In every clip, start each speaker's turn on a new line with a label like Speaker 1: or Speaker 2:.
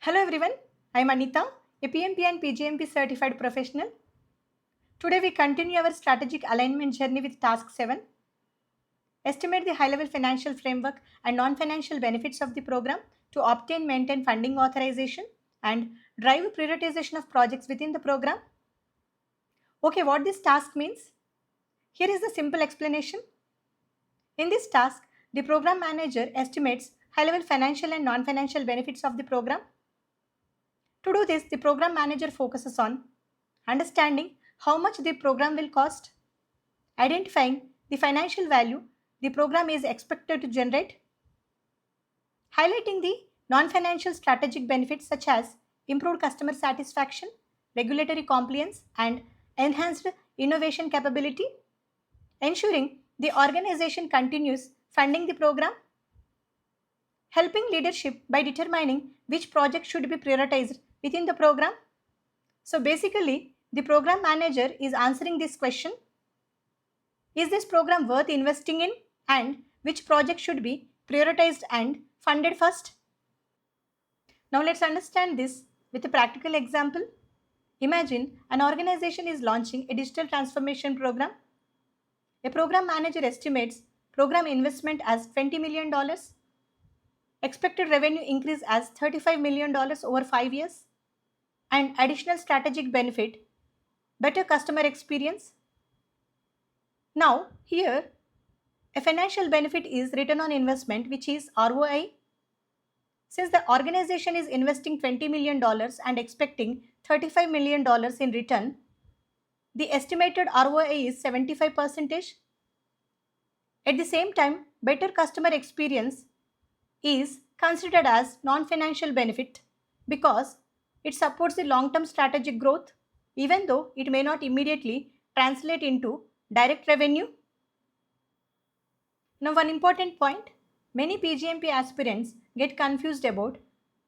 Speaker 1: Hello everyone, I am Anita, a PMP and PGMP certified professional. Today we continue our strategic alignment journey with task 7. Estimate the high-level financial framework and non-financial benefits of the program to obtain, maintain funding authorization and drive prioritization of projects within the program. Okay, what this task means? Here is the simple explanation. In this task, the program manager estimates high-level financial and non-financial benefits of the program. To do this, the program manager focuses on understanding how much the program will cost, identifying the financial value the program is expected to generate, highlighting the non-financial strategic benefits such as improved customer satisfaction, regulatory compliance, and enhanced innovation capability, ensuring the organization continues funding the program, helping leadership by determining which project should be prioritized within the program. So basically, the program manager is answering this question: is this program worth investing in, and which project should be prioritized and funded first? Now let's understand this with a practical example. Imagine an organization is launching a digital transformation program. A program manager estimates program investment as $20 million, expected revenue increase as $35 million over 5 years, and additional strategic benefit, better customer experience. Now, here, a financial benefit is return on investment, which is ROI. Since the organization is investing $20 million and expecting $35 million in return, the estimated ROI is 75%. At the same time, better customer experience is considered as non-financial benefit because it supports the long-term strategic growth, even though it may not immediately translate into direct revenue. Now, one important point many PGMP aspirants get confused about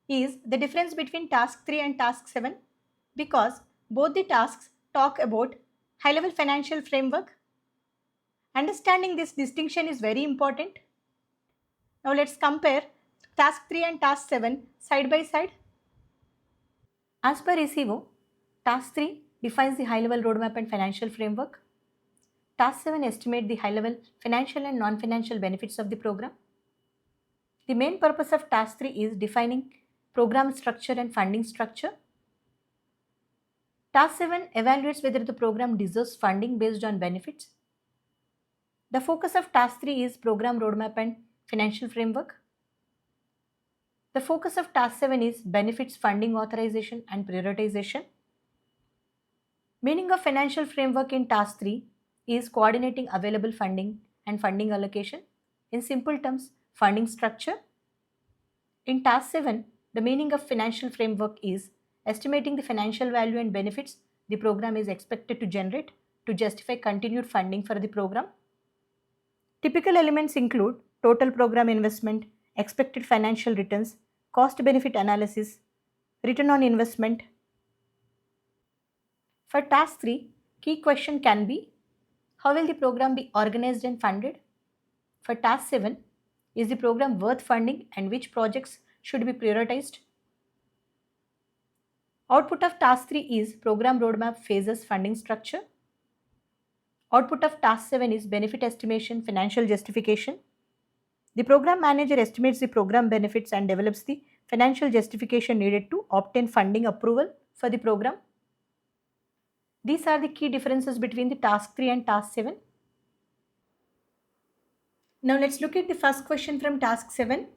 Speaker 1: is the difference between task 3 and task 7 because both the tasks talk about high level financial framework. Understanding this distinction is very important. Now, let's compare task 3 and task 7 side by side. As per ECO, task 3 defines the high level roadmap and financial framework. Task 7 estimate the high-level financial and non-financial benefits of the program. The main purpose of Task 3 is defining program structure and funding structure. Task 7 evaluates whether the program deserves funding based on benefits. The focus of Task 3 is program roadmap and financial framework. The focus of Task 7 is benefits, funding authorization and prioritization. Meaning of financial framework in Task 3 is coordinating available funding and funding allocation. In simple terms, funding structure. In task 7, the meaning of financial framework is estimating the financial value and benefits the program is expected to generate to justify continued funding for the program. Typical elements include total program investment, expected financial returns, cost benefit analysis, return on investment. For task 3, key question can be: how will the program be organized and funded? For task 7, is the program worth funding and which projects should be prioritized? Output of task 3 is program roadmap, phases, funding structure. Output of task 7 is benefit estimation, financial justification. The program manager estimates the program benefits and develops the financial justification needed to obtain funding approval for the program. These are the key differences between the task 3 and task 7. Now let's look at the first question from task 7.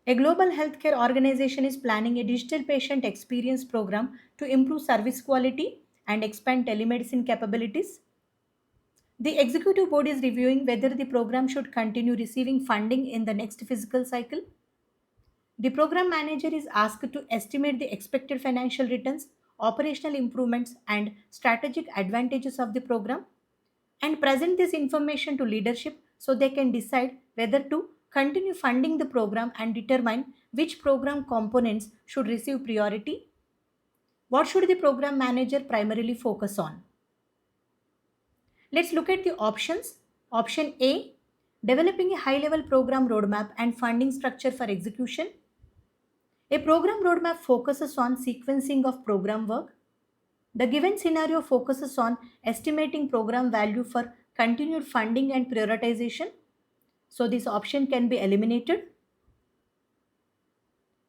Speaker 1: A global healthcare organization is planning a digital patient experience program to improve service quality and expand telemedicine capabilities. The executive board is reviewing whether the program should continue receiving funding in the next fiscal cycle. The program manager is asked to estimate the expected financial returns, operational improvements, and strategic advantages of the program and present this information to leadership so they can decide whether to continue funding the program and determine which program components should receive priority. What should the program manager primarily focus on? Let's look at the options. Option A, developing a high-level program roadmap and funding structure for execution. A program roadmap focuses on sequencing of program work. The given scenario focuses on estimating program value for continued funding and prioritization. So this option can be eliminated.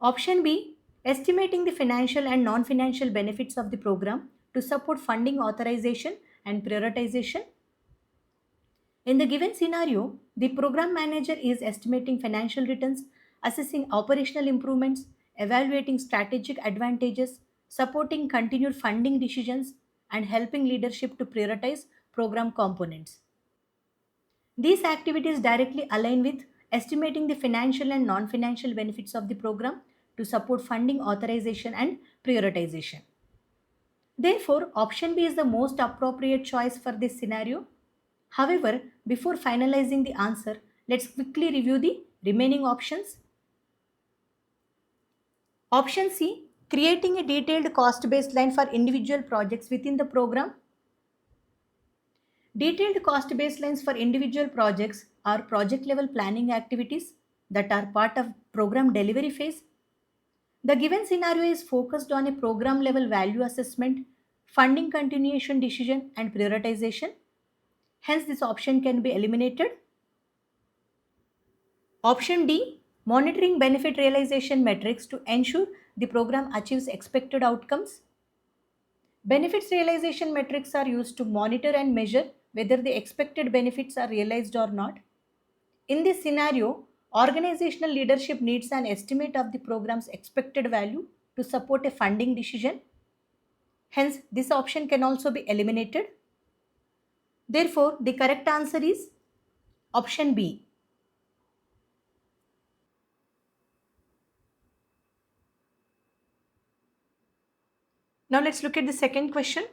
Speaker 1: Option B, estimating the financial and non-financial benefits of the program to support funding authorization and prioritization. In the given scenario, the program manager is estimating financial returns, assessing operational improvements, evaluating strategic advantages, supporting continued funding decisions, and helping leadership to prioritize program components. These activities directly align with estimating the financial and non financial benefits of the program to support funding authorization and prioritization. Therefore, option B is the most appropriate choice for this scenario. However, before finalizing the answer, let's quickly review the remaining options. Option C, creating a detailed cost baseline for individual projects within the program. Detailed cost baselines for individual projects are project level planning activities that are part of program delivery phase. The given scenario is focused on a program level value assessment, funding continuation decision, and prioritization. Hence, this option can be eliminated. Option D, monitoring benefit realization metrics to ensure the program achieves expected outcomes. Benefits realization metrics are used to monitor and measure whether the expected benefits are realized or not. In this scenario, organizational leadership needs an estimate of the program's expected value to support a funding decision. Hence, this option can also be eliminated. Therefore, the correct answer is option B. Now, let's look at the second question.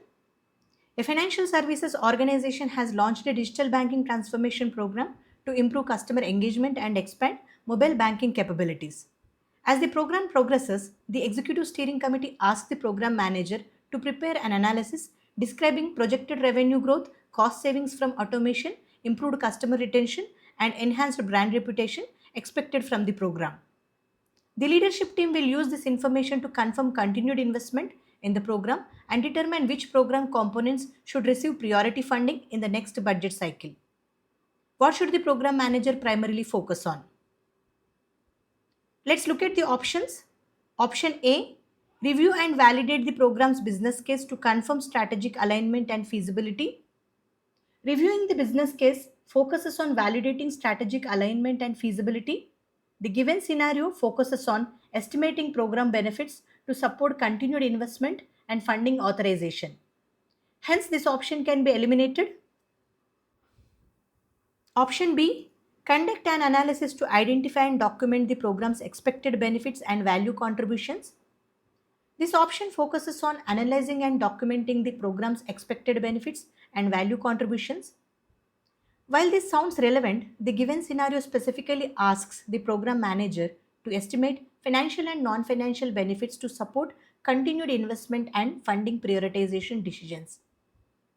Speaker 1: A financial services organization has launched a digital banking transformation program to improve customer engagement and expand mobile banking capabilities. As the program progresses, the executive steering committee asks the program manager to prepare an analysis describing projected revenue growth, cost savings from automation, improved customer retention, and enhanced brand reputation expected from the program. The leadership team will use this information to confirm continued investment in the program and determine which program components should receive priority funding in the next budget cycle. What should the program manager primarily focus on? Let's look at the options. Option A, review and validate the program's business case to confirm strategic alignment and feasibility. Reviewing the business case focuses on validating strategic alignment and feasibility. The given scenario focuses on estimating program benefits to support continued investment and funding authorization. Hence, this option can be eliminated. Option B, conduct an analysis to identify and document the program's expected benefits and value contributions. This option focuses on analyzing and documenting the program's expected benefits and value contributions. While this sounds relevant, the given scenario specifically asks the program manager to estimate financial and non financial benefits to support continued investment and funding prioritization decisions.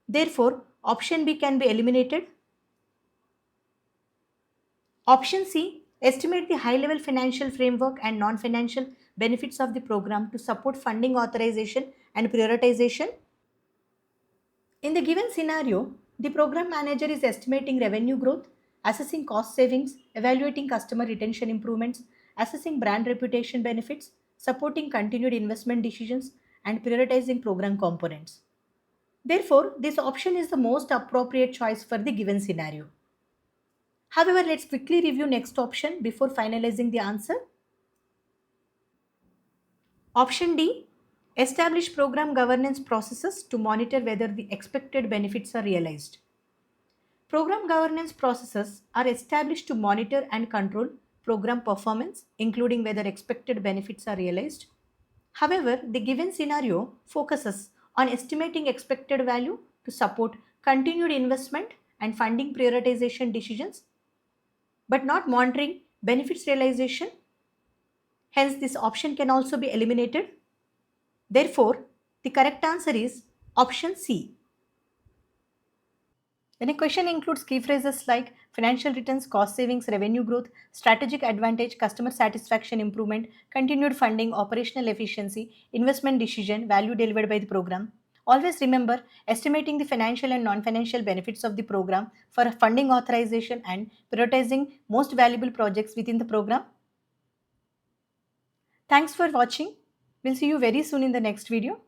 Speaker 1: Therefore, option B can be eliminated. Option C, estimate the high level financial framework and non financial benefits of the program to support funding authorization and prioritization. In the given scenario, the program manager is estimating revenue growth, assessing cost savings, evaluating customer retention improvements, assessing brand reputation benefits, supporting continued investment decisions, and prioritizing program components. Therefore, this option is the most appropriate choice for the given scenario. However, let's quickly review next option before finalizing the answer. Option D, establish program governance processes to monitor whether the expected benefits are realized. Program governance processes are established to monitor and control program performance, including whether expected benefits are realized. However, the given scenario focuses on estimating expected value to support continued investment and funding prioritization decisions, but not monitoring benefits realization. Hence, this option can also be eliminated. Therefore, the correct answer is option C. Then a question includes key phrases like financial returns, cost savings, revenue growth, strategic advantage, customer satisfaction improvement, continued funding, operational efficiency, investment decision, value delivered by the program. Always remember estimating the financial and non-financial benefits of the program for funding authorization and prioritizing most valuable projects within the program. Thanks for watching. We'll see you very soon in the next video.